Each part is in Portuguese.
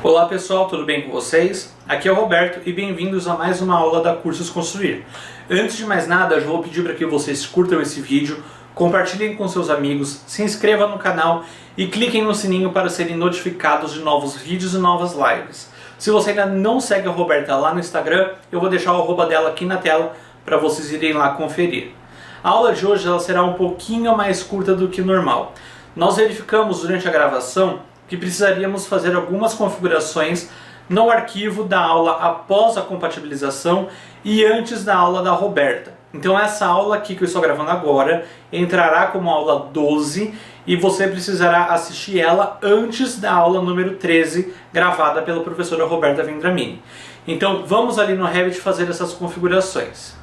Olá pessoal, tudo bem com vocês? Aqui é o Roberto e bem-vindos a mais uma aula da Cursos Construir. Antes de mais nada, eu vou pedir para que vocês curtam esse vídeo, compartilhem com seus amigos, se inscrevam no canal e cliquem no sininho para serem notificados de novos vídeos e novas lives. Se você ainda não segue a Roberta lá no Instagram, eu vou deixar o arroba dela aqui na tela para vocês irem lá conferir. A aula de hoje ela será um pouquinho mais curta do que normal. Nós verificamos durante a gravação que precisaríamos fazer algumas configurações no arquivo da aula após a compatibilização e antes da aula da Roberta. Então essa aula aqui que eu estou gravando agora entrará como aula 12 e você precisará assistir ela antes da aula número 13 gravada pela professora Roberta Vendramini. Então vamos ali no Revit fazer essas configurações.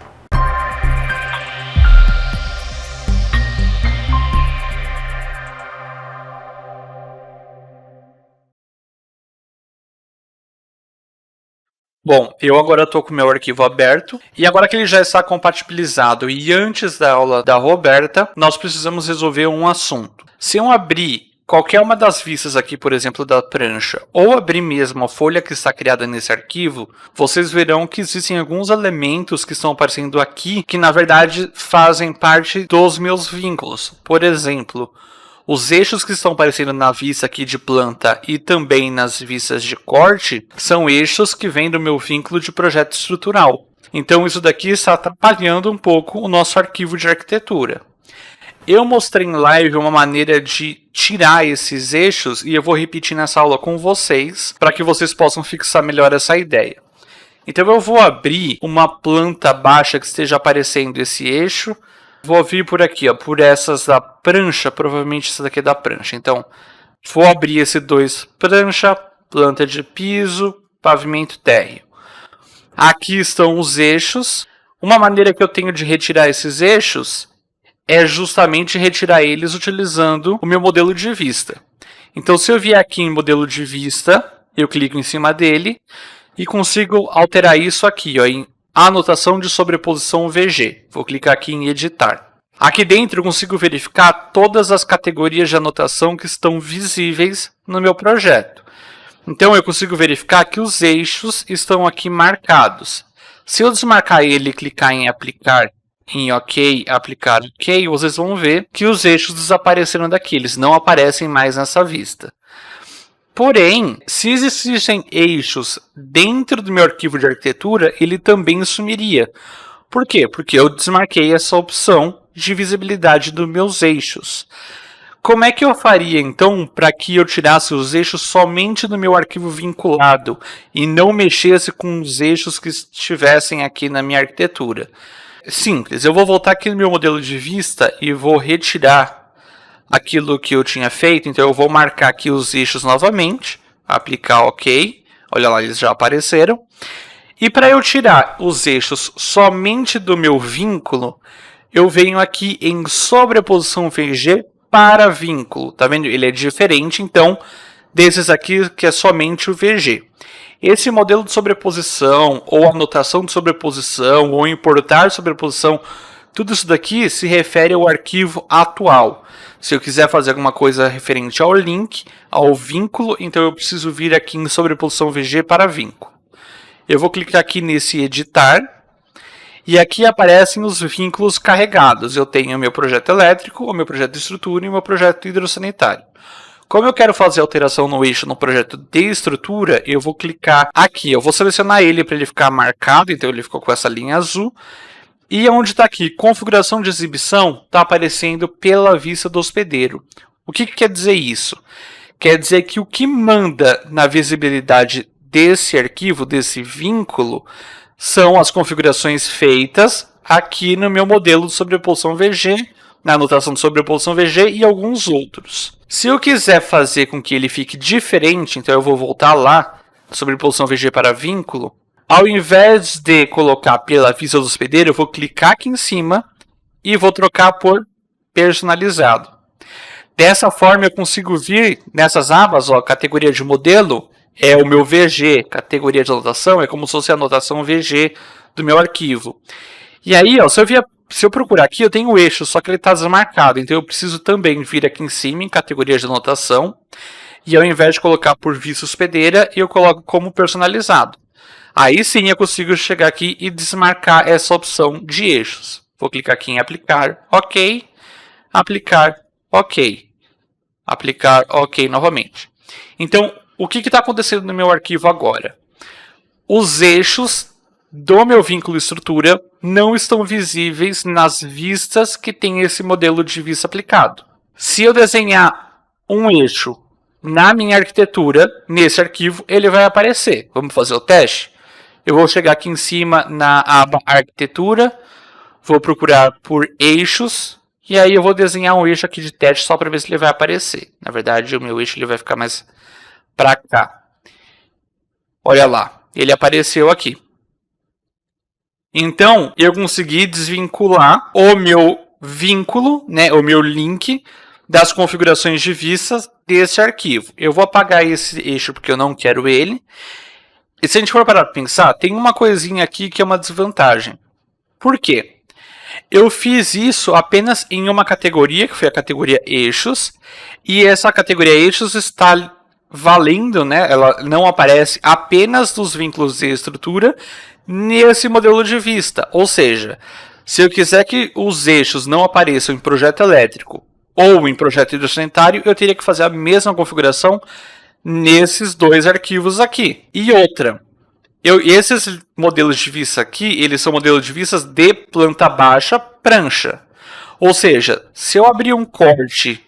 Bom, eu agora estou com o meu arquivo aberto e agora que ele já está compatibilizado e antes da aula da Roberta, nós precisamos resolver um assunto. Se eu abrir qualquer uma das vistas aqui, por exemplo, da prancha, ou abrir mesmo a folha que está criada nesse arquivo, vocês verão que existem alguns elementos que estão aparecendo aqui que na verdade fazem parte dos meus vínculos. Por exemplo, os eixos que estão aparecendo na vista aqui de planta e também nas vistas de corte são eixos que vêm do meu vínculo de projeto estrutural. Então isso daqui está atrapalhando um pouco o nosso arquivo de arquitetura. Eu mostrei em live uma maneira de tirar esses eixos e eu vou repetir nessa aula com vocês para que vocês possam fixar melhor essa ideia. Então eu vou abrir uma planta baixa que esteja aparecendo esse eixo. Vou vir por aqui, ó, por essas da prancha, provavelmente essa daqui é da prancha. Então, vou abrir esse 2 prancha, planta de piso, pavimento térreo. Aqui estão os eixos. Uma maneira que eu tenho de retirar esses eixos é justamente retirar eles utilizando o meu modelo de vista. Então, se eu vier aqui em modelo de vista, eu clico em cima dele e consigo alterar isso aqui, ó, em anotação de sobreposição VG. Vou clicar aqui em editar. Aqui dentro eu consigo verificar todas as categorias de anotação que estão visíveis no meu projeto. Então eu consigo verificar que os eixos estão aqui marcados. Se eu desmarcar ele e clicar em aplicar em OK, aplicar OK, vocês vão ver que os eixos desapareceram daqui. Eles não aparecem mais nessa vista. Porém, se existissem eixos dentro do meu arquivo de arquitetura, ele também sumiria. Por quê? Porque eu desmarquei essa opção de visibilidade dos meus eixos. Como é que eu faria, então, para que eu tirasse os eixos somente do meu arquivo vinculado e não mexesse com os eixos que estivessem aqui na minha arquitetura? Simples, eu vou voltar aqui no meu modelo de vista e vou retirar aquilo que eu tinha feito, então eu vou marcar aqui os eixos novamente, aplicar OK, olha lá, eles já apareceram. E para eu tirar os eixos somente do meu vínculo, eu venho aqui em sobreposição VG para vínculo, tá vendo? Ele é diferente, então, desses aqui que é somente o VG. Esse modelo de sobreposição, ou anotação de sobreposição, ou importar sobreposição, tudo isso daqui se refere ao arquivo atual. Se eu quiser fazer alguma coisa referente ao link, ao vínculo, então eu preciso vir aqui em sobreposição VG para vínculo. Eu vou clicar aqui nesse editar, e aqui aparecem os vínculos carregados. Eu tenho o meu projeto elétrico, o meu projeto de estrutura e o meu projeto hidrossanitário. Como eu quero fazer alteração no eixo no projeto de estrutura, eu vou clicar aqui. Eu vou selecionar ele para ele ficar marcado, então ele ficou com essa linha azul. E onde está aqui, configuração de exibição, está aparecendo pela vista do hospedeiro. O que quer dizer isso? Quer dizer que o que manda na visibilidade desse arquivo, desse vínculo, são as configurações feitas aqui no meu modelo de sobreposição VG, na anotação de sobreposição VG e alguns outros. Se eu quiser fazer com que ele fique diferente, então eu vou voltar lá, sobreposição VG para vínculo. Ao invés de colocar pela vista do hospedeiro, eu vou clicar aqui em cima e vou trocar por personalizado. Dessa forma, eu consigo vir nessas abas, ó, categoria de modelo, é o meu VG, categoria de anotação, é como se fosse a anotação VG do meu arquivo. E aí, ó, se eu procurar aqui, eu tenho o eixo, só que ele está desmarcado, então eu preciso também vir aqui em cima, em categoria de anotação, e ao invés de colocar por vista hospedeira, eu coloco como personalizado. Aí sim eu consigo chegar aqui e desmarcar essa opção de eixos. Vou clicar aqui em aplicar, ok, aplicar, ok, aplicar, ok novamente. Então, o que está acontecendo no meu arquivo agora? Os eixos do meu vínculo estrutura não estão visíveis nas vistas que tem esse modelo de vista aplicado. Se eu desenhar um eixo na minha arquitetura, nesse arquivo, ele vai aparecer. Vamos fazer o teste? Eu vou chegar aqui em cima na aba arquitetura, vou procurar por eixos, e aí eu vou desenhar um eixo aqui de teste só para ver se ele vai aparecer. Na verdade, o meu eixo ele vai ficar mais para cá. Olha lá, ele apareceu aqui. Então, eu consegui desvincular o meu vínculo, né, o meu link das configurações de vistas desse arquivo. Eu vou apagar esse eixo porque eu não quero ele. E se a gente for parar para pensar, tem uma coisinha aqui que é uma desvantagem. Por quê? Eu fiz isso apenas em uma categoria, que foi a categoria eixos, e essa categoria eixos está valendo, né? Ela não aparece apenas dos vínculos de estrutura nesse modelo de vista. Ou seja, se eu quiser que os eixos não apareçam em projeto elétrico ou em projeto hidrossanitário, eu teria que fazer a mesma configuração nesses dois arquivos aqui. E outra, esses modelos de vista aqui, eles são modelos de vistas de planta baixa prancha. Ou seja, se eu abrir um corte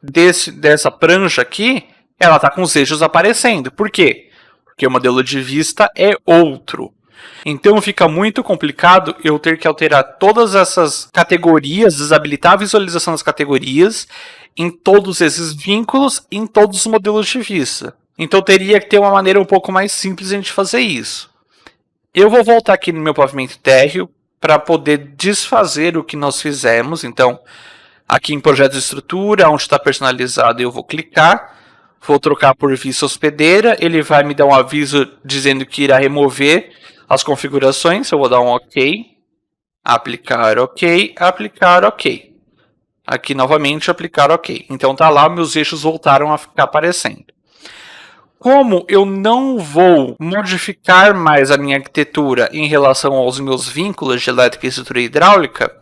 dessa prancha aqui, ela está com os eixos aparecendo. Por quê? Porque o modelo de vista é outro. Então fica muito complicado eu ter que alterar todas essas categorias, desabilitar a visualização das categorias em todos esses vínculos, em todos os modelos de vista. Então teria que ter uma maneira um pouco mais simples de a gente fazer isso. Eu vou voltar aqui no meu pavimento térreo para poder desfazer o que nós fizemos. Então, aqui em projeto de estrutura, onde está personalizado, eu vou clicar. Vou trocar por vista hospedeira. Ele vai me dar um aviso dizendo que irá remover as configurações. Eu vou dar um OK. Aplicar OK. Aplicar OK. Aqui novamente aplicar OK. Então tá lá, meus eixos voltaram a ficar aparecendo. Como eu não vou modificar mais a minha arquitetura em relação aos meus vínculos de elétrica, estrutura e hidráulica,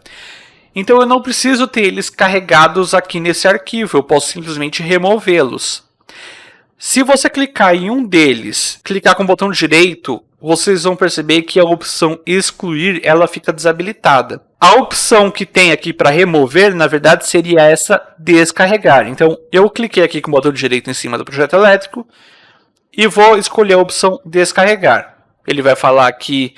então eu não preciso ter eles carregados aqui nesse arquivo. Eu posso simplesmente removê-los. Se você clicar em um deles, clicar com o botão direito, vocês vão perceber que a opção excluir ela fica desabilitada. A opção que tem aqui para remover, na verdade, seria essa descarregar. Então, eu cliquei aqui com o botão direito em cima do projeto elétrico e vou escolher a opção descarregar. Ele vai falar que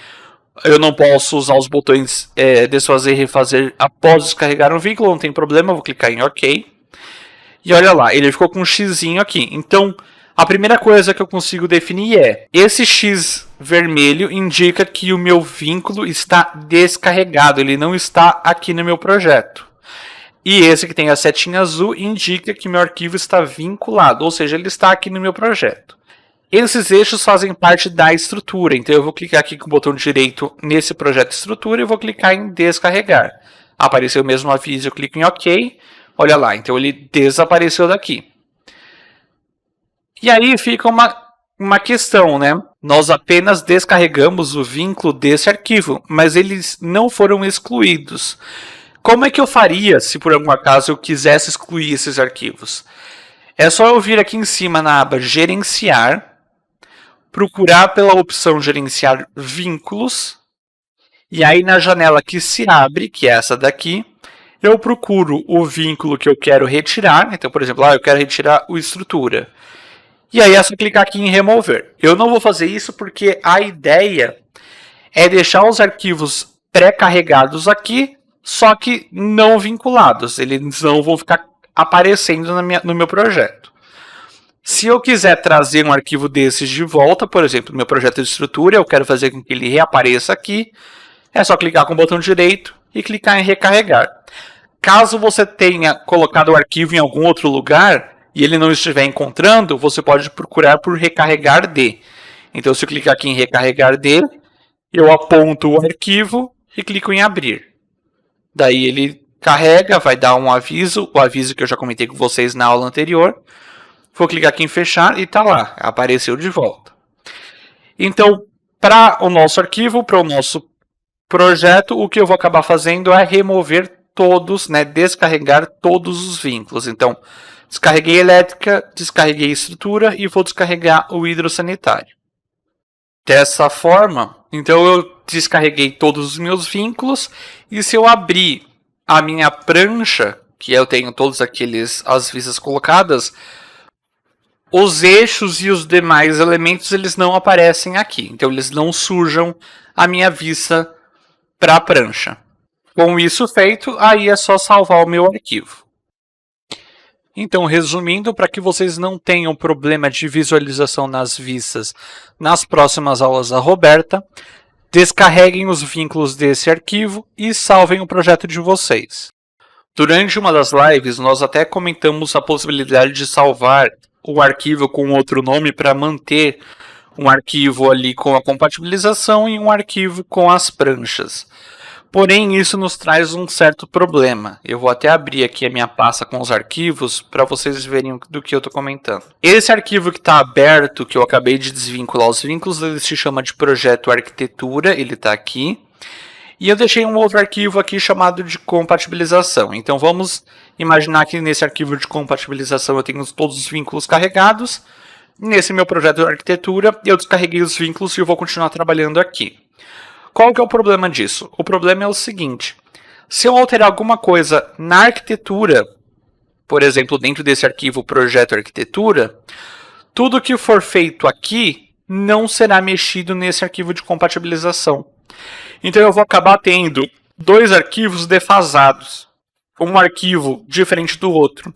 eu não posso usar os botões desfazer e refazer após descarregar um vínculo, não tem problema, vou clicar em OK. E olha lá, ele ficou com um xizinho aqui. Então, a primeira coisa que eu consigo definir é: esse X vermelho indica que o meu vínculo está descarregado, ele não está aqui no meu projeto. E esse que tem a setinha azul indica que meu arquivo está vinculado, ou seja, ele está aqui no meu projeto. Esses eixos fazem parte da estrutura, então eu vou clicar aqui com o botão direito nesse projeto estrutura e vou clicar em descarregar. Apareceu o mesmo aviso, eu clico em OK. Olha lá, então ele desapareceu daqui. E aí fica uma questão, né? Nós apenas descarregamos o vínculo desse arquivo, mas eles não foram excluídos. Como é que eu faria se por algum acaso eu quisesse excluir esses arquivos? É só eu vir aqui em cima na aba Gerenciar, procurar pela opção Gerenciar Vínculos, e aí na janela que se abre, que é essa daqui, eu procuro o vínculo que eu quero retirar. Então, por exemplo, eu quero retirar o estrutura. E aí é só clicar aqui em remover. Eu não vou fazer isso porque a ideia é deixar os arquivos pré-carregados aqui, só que não vinculados. Eles não vão ficar aparecendo no meu projeto. Se eu quiser trazer um arquivo desses de volta, por exemplo, no meu projeto de estrutura, eu quero fazer com que ele reapareça aqui, é só clicar com o botão direito e clicar em recarregar. Caso você tenha colocado o arquivo em algum outro lugar e ele não estiver encontrando, você pode procurar por recarregar de. Então, se eu clicar aqui em recarregar de, eu aponto o arquivo e clico em abrir. Daí ele carrega, vai dar um aviso, o aviso que eu já comentei com vocês na aula anterior. Vou clicar aqui em fechar e tá lá, apareceu de volta. Então, para o nosso arquivo, para o nosso projeto, o que eu vou acabar fazendo é remover todos, né, descarregar todos os vínculos. Então, descarreguei elétrica, descarreguei estrutura e vou descarregar o hidrossanitário. Dessa forma, então eu descarreguei todos os meus vínculos e se eu abrir a minha prancha, que eu tenho todos as vistas colocadas, os eixos e os demais elementos eles não aparecem aqui. Então eles não sujam a minha vista para a prancha. Com isso feito, aí é só salvar o meu arquivo. Então, resumindo, para que vocês não tenham problema de visualização nas vistas nas próximas aulas da Roberta, descarreguem os vínculos desse arquivo e salvem o projeto de vocês. Durante uma das lives, nós até comentamos a possibilidade de salvar o arquivo com outro nome para manter um arquivo ali com a compatibilização e um arquivo com as pranchas. Porém, isso nos traz um certo problema. Eu vou até abrir aqui a minha pasta com os arquivos para vocês verem do que eu estou comentando. Esse arquivo que está aberto, que eu acabei de desvincular os vínculos, ele se chama de projeto arquitetura, ele está aqui. E eu deixei um outro arquivo aqui chamado de compatibilização. Então vamos imaginar que nesse arquivo de compatibilização eu tenho todos os vínculos carregados. Nesse meu projeto de arquitetura eu descarreguei os vínculos e eu vou continuar trabalhando aqui. Qual que é o problema disso? O problema é o seguinte, se eu alterar alguma coisa na arquitetura, por exemplo, dentro desse arquivo projeto arquitetura, tudo que for feito aqui não será mexido nesse arquivo de compatibilização. Então eu vou acabar tendo dois arquivos defasados, um arquivo diferente do outro.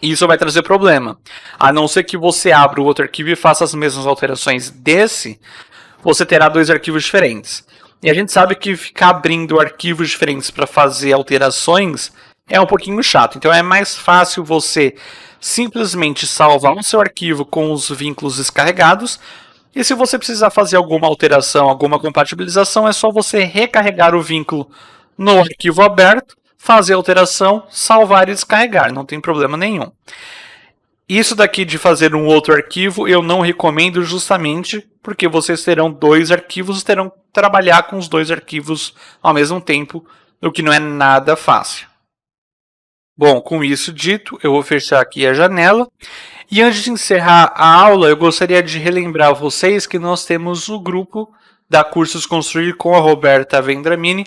Isso vai trazer problema. A não ser que você abra o outro arquivo e faça as mesmas alterações desse, você terá dois arquivos diferentes. E a gente sabe que ficar abrindo arquivos diferentes para fazer alterações é um pouquinho chato. Então é mais fácil você simplesmente salvar o seu arquivo com os vínculos descarregados. E se você precisar fazer alguma alteração, alguma compatibilização, é só você recarregar o vínculo no arquivo aberto, fazer a alteração, salvar e descarregar. Não tem problema nenhum. Isso daqui de fazer um outro arquivo eu não recomendo justamente porque vocês terão dois arquivos e terão que trabalhar com os dois arquivos ao mesmo tempo, o que não é nada fácil. Bom, com isso dito, eu vou fechar aqui a janela. E antes de encerrar a aula, eu gostaria de relembrar vocês que nós temos o grupo da Cursos Construir com a Roberta Vendramini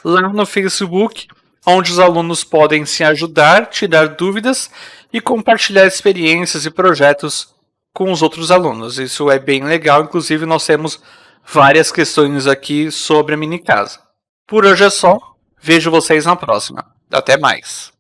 lá no Facebook, onde os alunos podem se ajudar, tirar dúvidas e compartilhar experiências e projetos com os outros alunos. Isso é bem legal, inclusive nós temos várias questões aqui sobre a mini casa. Por hoje é só, vejo vocês na próxima. Até mais!